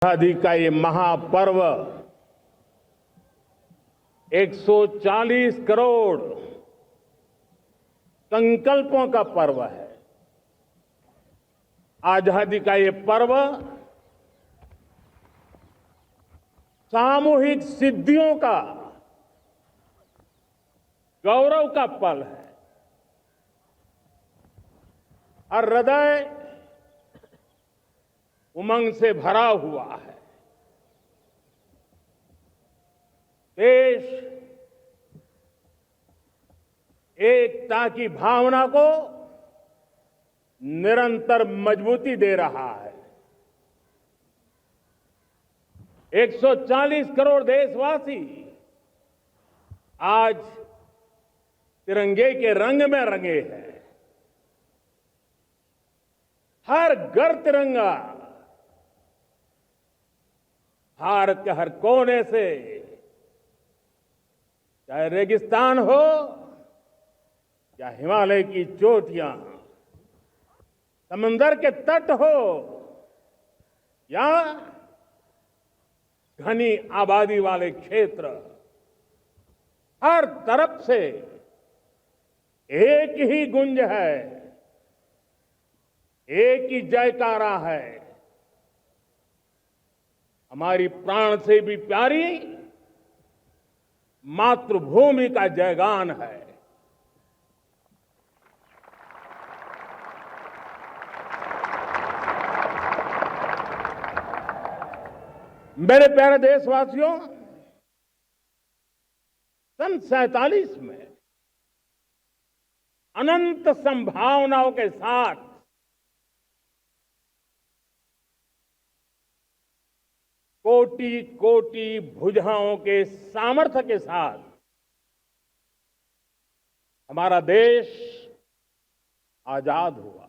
आजादी का ये महापर्व 140 करोड़ संकल्पों का पर्व है। आजादी का ये पर्व सामूहिक सिद्धियों का गौरव का पल है और हृदय उमंग से भरा हुआ है। देश एकता की भावना को निरंतर मजबूती दे रहा है। 140 करोड़ देशवासी आज तिरंगे के रंग में रंगे हैं। हर घर तिरंगा, भारत के हर कोने से, चाहे रेगिस्तान हो या हिमालय की चोटियां, समंदर के तट हो या घनी आबादी वाले क्षेत्र, हर तरफ से एक ही गुंज है, एक ही जयकारा है। हमारी प्राण से भी प्यारी मातृभूमि का जयगान है। मेरे प्यारे देशवासियों, सन 47 में अनंत संभावनाओं के साथ कोटि कोटि भुजाओं के सामर्थ्य के साथ हमारा देश आजाद हुआ।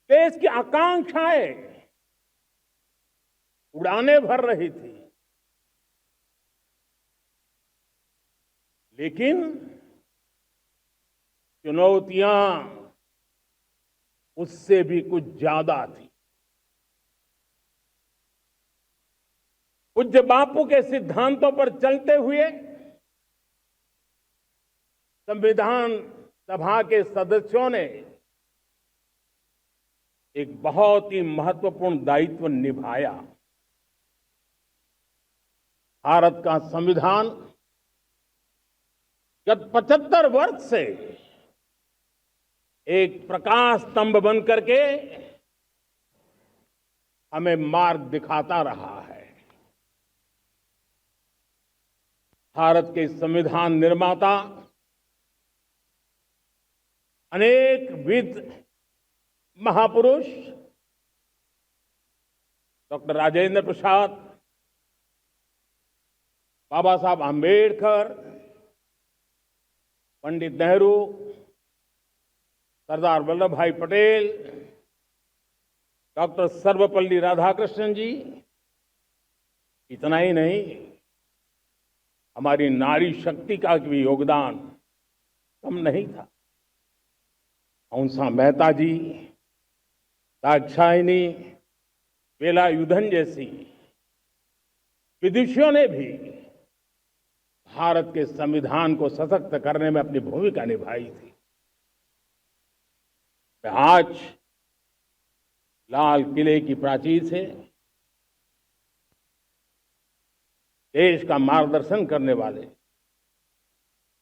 देश की आकांक्षाएं उड़ाने भर रही थी, लेकिन चुनौतियां उससे भी कुछ ज्यादा थी। पूज्य बापू के सिद्धांतों पर चलते हुए संविधान सभा के सदस्यों ने एक बहुत ही महत्वपूर्ण दायित्व निभाया। भारत का संविधान गत 75 वर्ष से एक प्रकाश स्तंभ बन करके हमें मार्ग दिखाता रहा है। भारत के संविधान निर्माता अनेक विद महापुरुष डॉक्टर राजेंद्र प्रसाद, बाबा साहब आंबेडकर, पंडित नेहरू, सरदार वल्लभ भाई पटेल, डॉक्टर सर्वपल्ली राधाकृष्णन जी, इतना ही नहीं, हमारी नारी शक्ति का भी योगदान कम नहीं था। हंसा मेहता जी, दाक्षायणी, वेलायुधन जैसी विदुषियों ने भी भारत के संविधान को सशक्त करने में अपनी भूमिका निभाई थी। आज लाल किले की प्राचीर से देश का मार्गदर्शन करने वाले,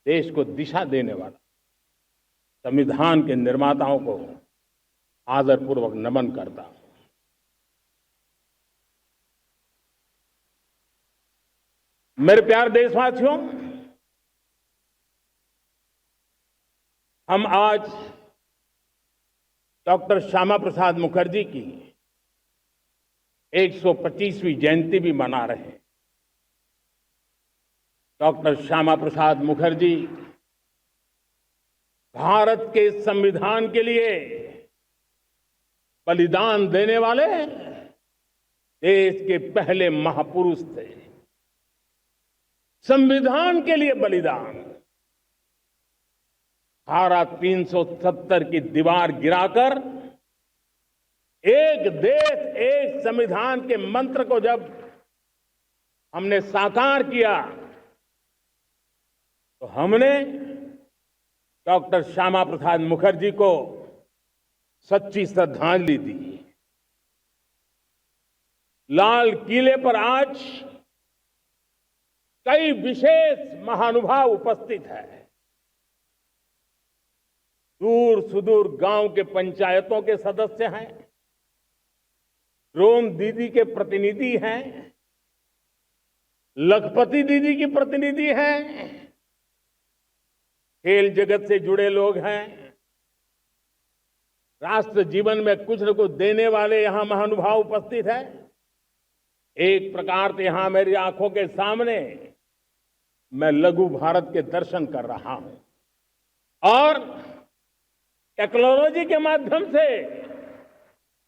देश को दिशा देने वाला संविधान के निर्माताओं को आदरपूर्वक नमन करता हूं। मेरे प्यारे देशवासियों, हम आज डॉक्टर श्यामा प्रसाद मुखर्जी की 125वीं जयंती भी मना रहे हैं। डॉक्टर श्यामा प्रसाद मुखर्जी भारत के संविधान के लिए बलिदान देने वाले देश के पहले महापुरुष थे। संविधान के लिए बलिदान, धारा 370 की दीवार गिराकर एक देश एक संविधान के मंत्र को जब हमने साकार किया तो हमने डॉक्टर श्यामा प्रसाद मुखर्जी को सच्ची श्रद्धांजलि दी। लाल किले पर आज कई विशेष महानुभाव उपस्थित हैं। दूर सुदूर गांव के पंचायतों के सदस्य हैं, ड्रोन दीदी के प्रतिनिधि हैं, लखपति दीदी की प्रतिनिधि हैं, खेल जगत से जुड़े लोग हैं, राष्ट्र जीवन में कुछ न कुछ देने वाले यहां महानुभाव उपस्थित हैं। एक प्रकार से यहां मेरी आंखों के सामने मैं लघु भारत के दर्शन कर रहा हूं और टेक्नोलॉजी के माध्यम से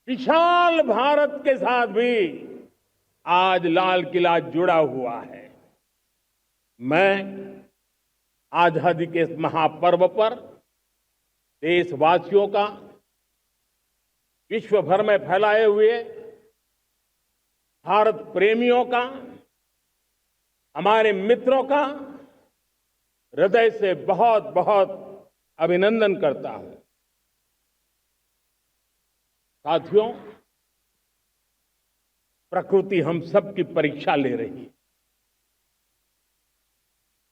विशाल भारत के साथ भी आज लाल किला जुड़ा हुआ है। मैं आजादी के इस महापर्व पर देशवासियों का, विश्व भर में फैलाए हुए भारत प्रेमियों का, हमारे मित्रों का हृदय से बहुत बहुत अभिनंदन करता हूं। साथियों, प्रकृति हम सब की परीक्षा ले रही है।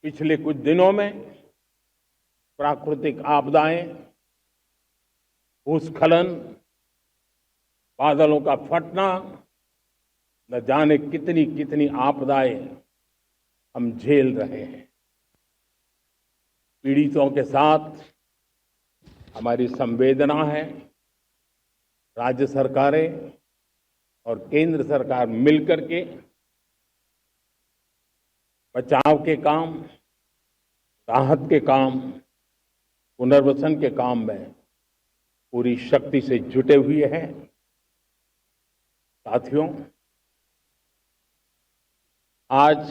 पिछले कुछ दिनों में प्राकृतिक आपदाएं, भूस्खलन, बादलों का फटना, न जाने कितनी कितनी आपदाएं हम झेल रहे हैं। पीड़ितों के साथ हमारी संवेदना है। राज्य सरकारें और केंद्र सरकार मिलकर के बचाव के काम, राहत के काम, पुनर्वसन के काम में पूरी शक्ति से जुटे हुए हैं। साथियों, आज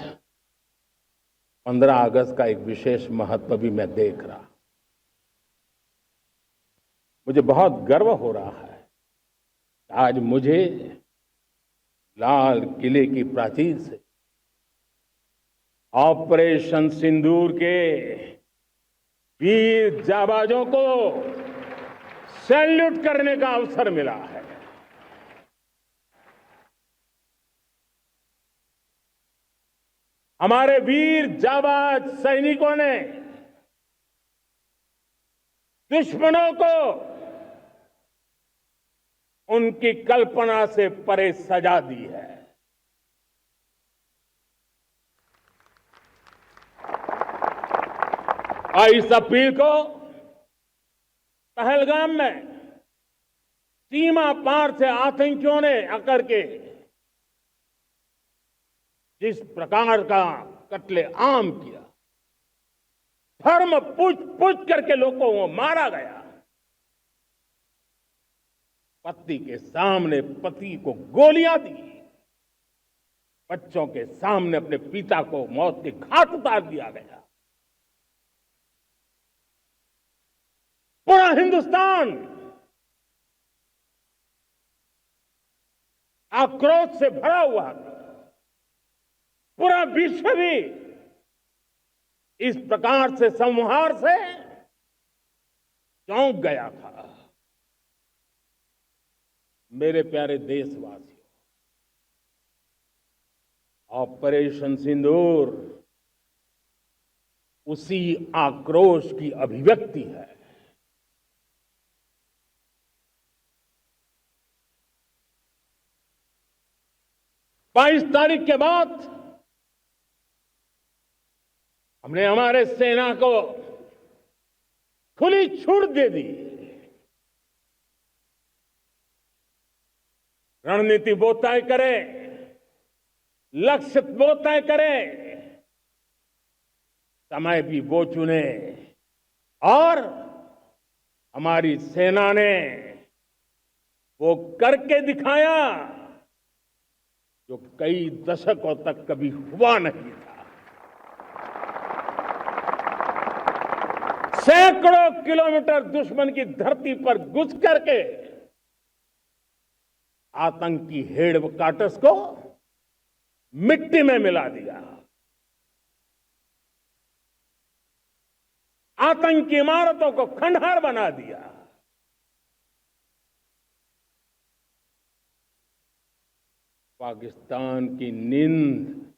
15 अगस्त का एक विशेष महत्व भी मैं देख रहा। मुझे बहुत गर्व हो रहा है। आज मुझे लाल किले की प्राचीर से ऑपरेशन सिंदूर के वीर जाबाजों को सैल्यूट करने का अवसर मिला है। हमारे वीर जाबाज सैनिकों ने दुश्मनों को उनकी कल्पना से परे सजा दी है। और इस अपील को पहलगाम में सीमा पार से आतंकियों ने आकर के जिस प्रकार का कत्ले आम किया, धर्म पूछ करके लोगों को मारा गया। पत्नी के सामने पति को गोलियां दी, बच्चों के सामने अपने पिता को मौत के घाट उतार दिया गया। पूरा हिंदुस्तान आक्रोश से भरा हुआ था। पूरा विश्व भी इस प्रकार से संहार से चौंक गया था। मेरे प्यारे देशवासियों, ऑपरेशन सिंदूर उसी आक्रोश की अभिव्यक्ति है। बाईस तारीख के बाद हमने हमारे सेना को खुली छूट दे दी। रणनीति वो तय करे, लक्ष्य वो तय करे, समय भी वो चुने और हमारी सेना ने वो करके दिखाया जो कई दशकों तक कभी हुआ नहीं था। सैकड़ों किलोमीटर दुश्मन की धरती पर घुस करके आतंकी हेडक्वार्टर्स को मिट्टी में मिला दिया, आतंकी इमारतों को खंडहर बना दिया। पाकिस्तान की नींद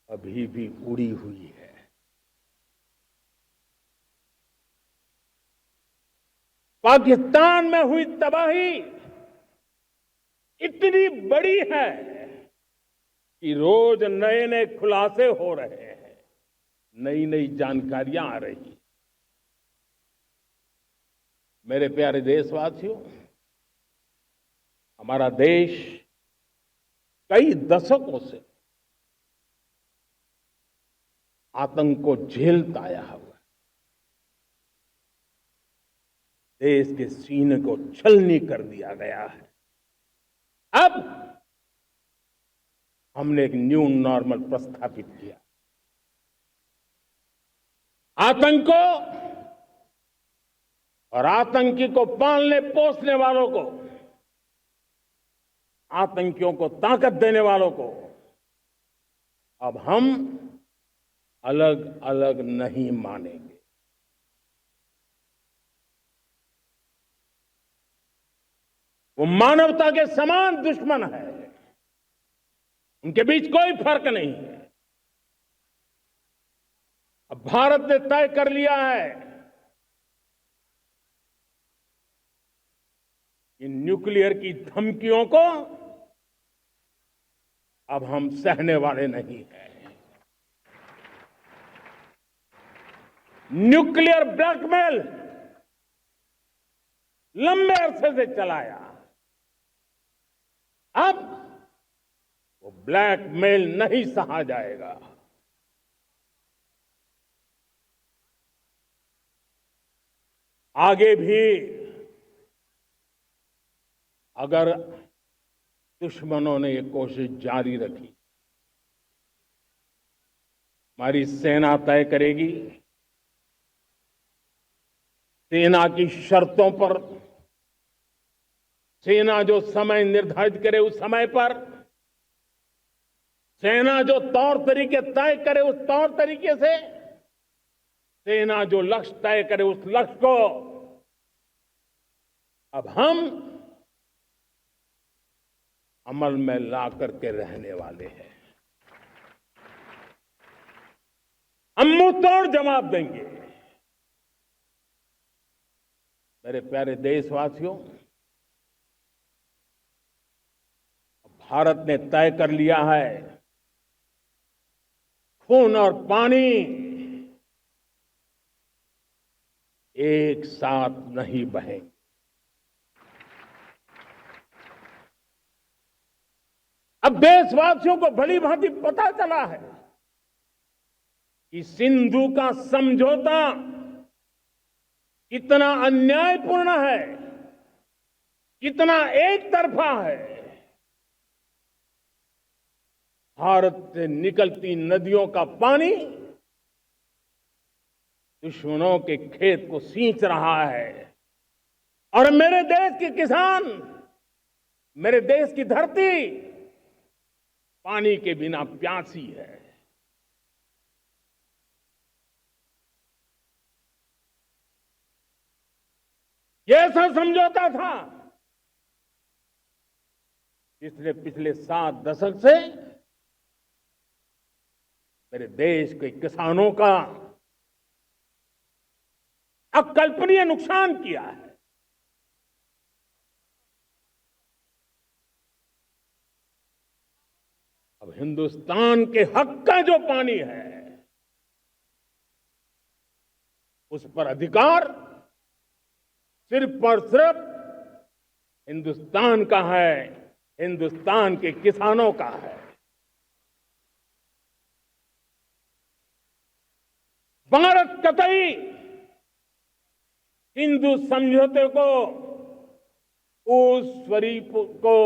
अभी भी उड़ी हुई है। पाकिस्तान में हुई तबाही इतनी बड़ी है कि रोज नए नए खुलासे हो रहे हैं, नई नई जानकारियां आ रही हैं। मेरे प्यारे देशवासियों, हमारा देश कई दशकों से आतंक को झेलता आया हुआ है। देश के सीने को छलनी कर दिया गया है। अब हमने एक न्यू नॉर्मल प्रस्थापित किया। आतंक को और आतंकी को पालने पोसने वालों को, आतंकियों को ताकत देने वालों को अब हम अलग अलग नहीं मानेंगे। वो मानवता के समान दुश्मन है, उनके बीच कोई फर्क नहीं है। अब भारत ने तय कर लिया है कि न्यूक्लियर की धमकियों को अब हम सहने वाले नहीं हैं। न्यूक्लियर ब्लैकमेल लंबे अरसे से चलाया, अब वो ब्लैकमेल नहीं सहा जाएगा। आगे भी अगर दुश्मनों ने ये कोशिश जारी रखी, हमारी सेना तय करेगी, सेना की शर्तों पर, सेना जो समय निर्धारित करे उस समय पर, सेना जो तौर तरीके तय करे उस तौर तरीके से, सेना जो लक्ष्य तय करे उस लक्ष्य को अब हम अमल में ला करके रहने वाले हैं। हम मुंह तोड़ जवाब देंगे। मेरे प्यारे देशवासियों, भारत ने तय कर लिया है, खून और पानी एक साथ नहीं बहेंगे। अब देशवासियों को भली भांति पता चला है कि सिंधु का समझौता कितना अन्यायपूर्ण है, कितना एक तरफा है। भारत से निकलती नदियों का पानी दुश्मनों के खेत को सींच रहा है और मेरे देश के किसान, मेरे देश की धरती पानी के बिना प्यासी है। ये ऐसा समझौता था जिसने पिछले 7 दशक से मेरे देश के किसानों का अकल्पनीय नुकसान किया है। अब हिंदुस्तान के हक का जो पानी है उस पर अधिकार सिर्फ और सिर्फ हिंदुस्तान का है, हिंदुस्तान के किसानों का है। भारत कतई हिंदू समझौते को, उस स्वरूप को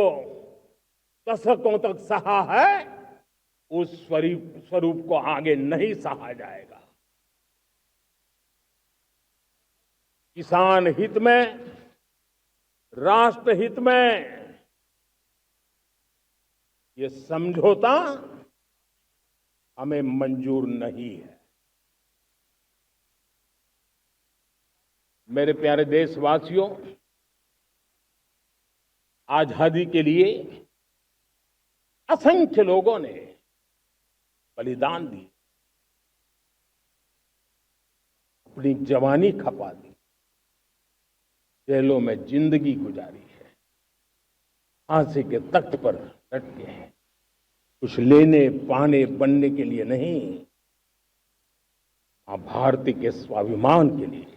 दशकों तक सहा है, उस स्वरूप को आगे नहीं सहा जाएगा। किसान हित में, राष्ट्र हित में ये समझौता हमें मंजूर नहीं है। मेरे प्यारे देशवासियों, आजादी के लिए असंख्य लोगों ने बलिदान दी, अपनी जवानी खपा दी, जेलों में जिंदगी गुजारी है, फांसी के तख्त पर लटके हैं, कुछ लेने पाने बनने के लिए नहीं, मां भारती के स्वाभिमान के लिए,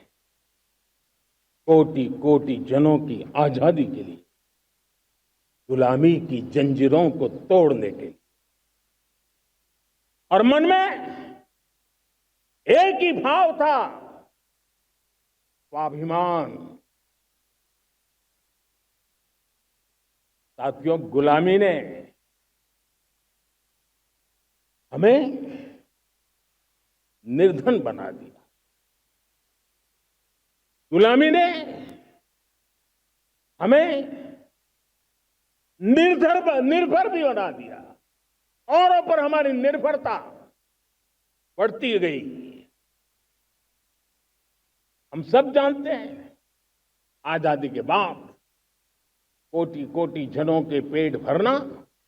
कोटि कोटि जनों की आजादी के लिए, गुलामी की जंजीरों को तोड़ने के लिए। और मन में एक ही भाव था, स्वाभिमान। साथियों, गुलामी ने हमें निर्धन बना दिया, गुलामी ने हमें निर्भर भी बना दिया, औरों पर हमारी निर्भरता बढ़ती गई। हम सब जानते हैं, आजादी के बाद कोटि कोटि जनों के पेट भरना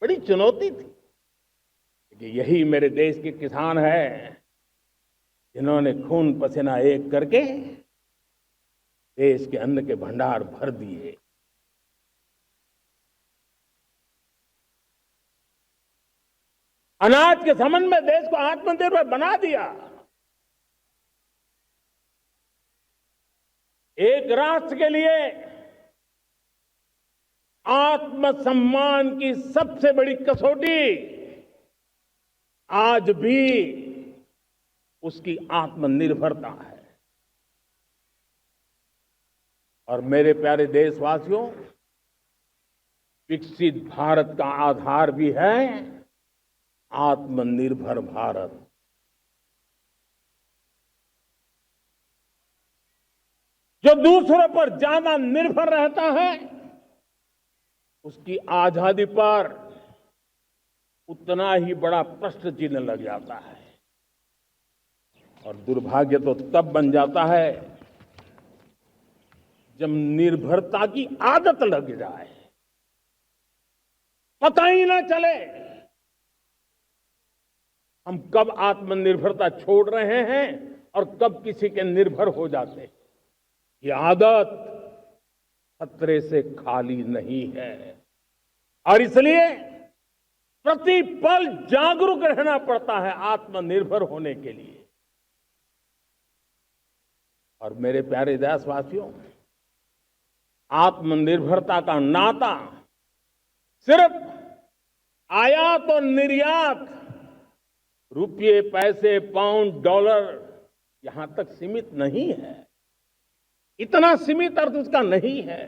बड़ी चुनौती थी, लेकिन यही मेरे देश के किसान हैं जिन्होंने खून पसीना एक करके देश के अन्न के भंडार भर दिए। अनाज के संबंध में देश को आत्मनिर्भर बना दिया। एक राष्ट्र के लिए आत्मसम्मान की सबसे बड़ी कसौटी आज भी उसकी आत्मनिर्भरता है। और मेरे प्यारे देशवासियों, विकसित भारत का आधार भी है आत्मनिर्भर भारत। जो दूसरों पर ज्यादा निर्भर रहता है, उसकी आजादी पर उतना ही बड़ा प्रश्न चिन्ह लग जाता है। और दुर्भाग्य तो तब बन जाता है जब निर्भरता की आदत लग जाए, पता ही ना चले हम कब आत्मनिर्भरता छोड़ रहे हैं और कब किसी के निर्भर हो जाते हैं। ये आदत खतरे से खाली नहीं है और इसलिए प्रतिपल जागरूक रहना पड़ता है आत्मनिर्भर होने के लिए। और मेरे प्यारे देशवासियों, आत्मनिर्भरता का नाता सिर्फ आयात और निर्यात, रुपये, पैसे, पाउंड, डॉलर यहां तक सीमित नहीं है। इतना सीमित अर्थ उसका नहीं है।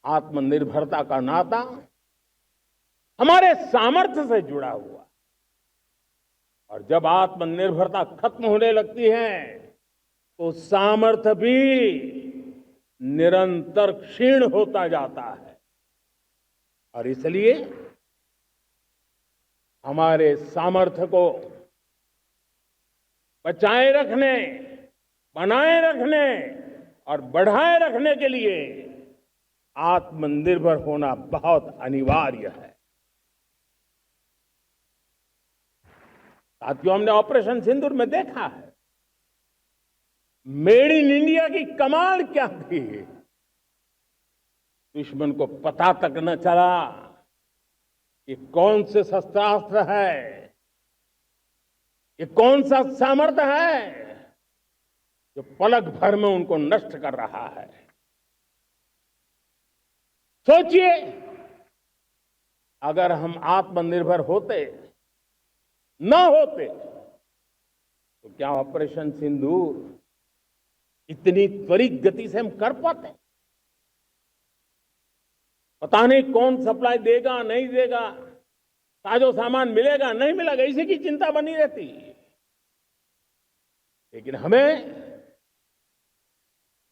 आत्मनिर्भरता का नाता हमारे सामर्थ्य से जुड़ा हुआ। और जब आत्मनिर्भरता खत्म होने लगती है तो सामर्थ्य भी निरंतर क्षीण होता जाता है। और इसलिए हमारे सामर्थ्य को बचाए रखने, बनाए रखने और बढ़ाए रखने के लिए आत्मनिर्भर होना बहुत अनिवार्य है। साथियों, हमने ऑपरेशन सिंदूर में देखा है मेड इन इंडिया की कमाल क्या थी। दुश्मन को पता तक न चला कि कौन से शस्त्रास्त्र है, ये कौन सा सामर्थ्य है जो पलक भर में उनको नष्ट कर रहा है। सोचिए, अगर हम आत्मनिर्भर होते न होते तो क्या ऑपरेशन सिंदूर इतनी त्वरित गति से हम कर पाते? पता नहीं कौन सप्लाई देगा नहीं देगा, साजो सामान मिलेगा नहीं मिलेगा, इसी की चिंता बनी रहती। लेकिन हमें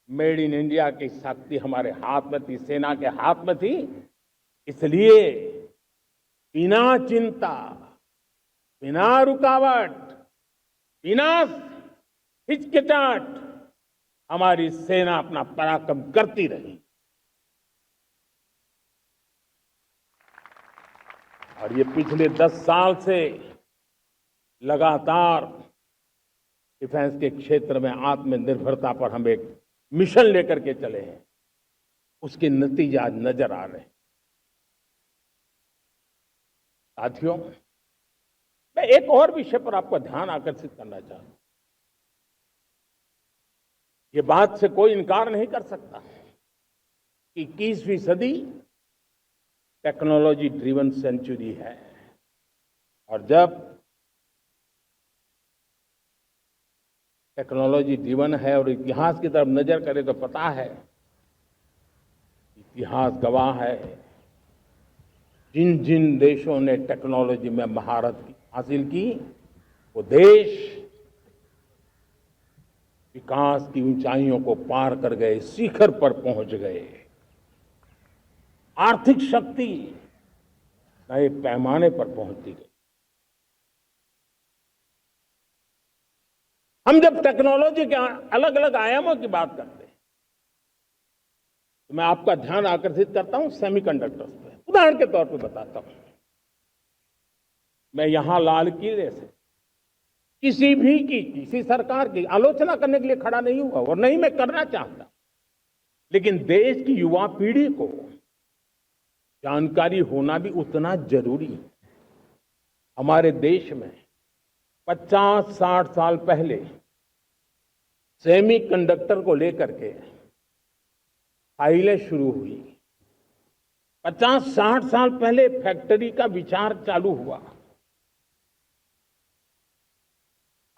मेड इन इंडिया की शक्ति हमारे हाथ में थी, सेना के हाथ में थी। इसलिए बिना चिंता, बिना रुकावट, बिना हिचकिचाहट हमारी सेना अपना पराक्रम करती रही। और ये पिछले 10 साल से लगातार डिफेंस के क्षेत्र में आत्मनिर्भरता पर हम एक मिशन लेकर के चले हैं, उसके नतीजे आज नजर आ रहे हैं। साथियों, मैं एक और विषय पर आपका ध्यान आकर्षित करना चाहता हूं। ये बात से कोई इनकार नहीं कर सकता कि 21वीं सदी टेक्नोलॉजी ड्रिवन सेंचुरी है। और जब टेक्नोलॉजी ड्रिवन है और इतिहास की तरफ नजर करें तो पता है, इतिहास गवाह है, जिन जिन देशों ने टेक्नोलॉजी में महारत हासिल की, वो देश विकास की ऊंचाइयों को पार कर गए, शिखर पर पहुंच गए। आर्थिक शक्ति नए पैमाने पर पहुंचती गई। हम जब टेक्नोलॉजी के अलग अलग आयामों की बात करते हैं तो मैं आपका ध्यान आकर्षित करता हूं सेमीकंडक्टर्स पे। उदाहरण के तौर पे बताता हूं, मैं यहां लाल किले से किसी सरकार की आलोचना करने के लिए खड़ा नहीं हुआ और नहीं मैं करना चाहता, लेकिन देश की युवा पीढ़ी को जानकारी होना भी उतना जरूरी है। हमारे देश में 50-60 साल पहले सेमीकंडक्टर को लेकर के फाइलें शुरू हुई। 50-60 साल पहले फैक्ट्री का विचार चालू हुआ।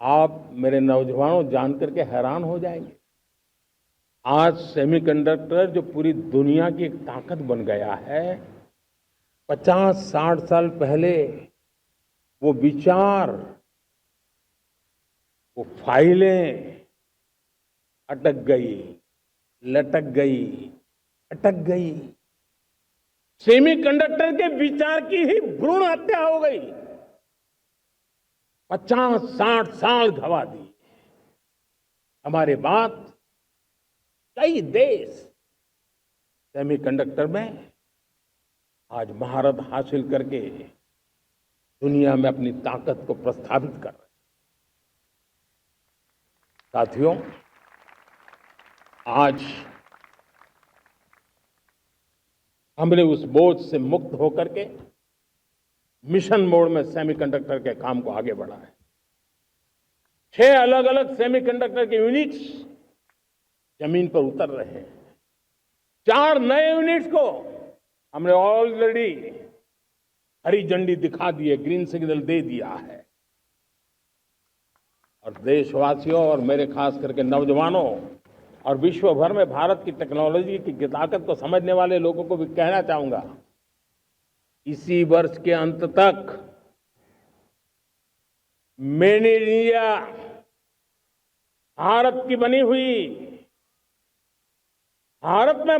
आप मेरे नौजवानों जानकर के हैरान हो जाएंगे, आज सेमीकंडक्टर जो पूरी दुनिया की एक ताकत बन गया है, 50-60 साल पहले वो विचार, वो फाइलें अटक गई, लटक गई, अटक गई। सेमीकंडक्टर के विचार की ही भ्रूण हत्या हो गई। 50-60 साल गवा दी। हमारे बाद कई देश सेमीकंडक्टर में आज महारत हासिल करके दुनिया में अपनी ताकत को प्रस्थापित कर रहे हैं। साथियों, आज हमने उस बोझ से मुक्त होकर के मिशन मोड में सेमीकंडक्टर के काम को आगे बढ़ा है। 6 अलग अलग सेमीकंडक्टर के यूनिट्स जमीन पर उतर रहे हैं। 4 नए यूनिट्स को हमने ऑलरेडी हरी झंडी दिखा दी है, ग्रीन सिग्नल दे दिया है। और देशवासियों और मेरे खास करके नौजवानों और विश्व भर में भारत की टेक्नोलॉजी की ताकत को समझने वाले लोगों को भी कहना चाहूंगा, इसी वर्ष के अंत तक मेड इन इंडिया, भारत की बनी हुई, भारत में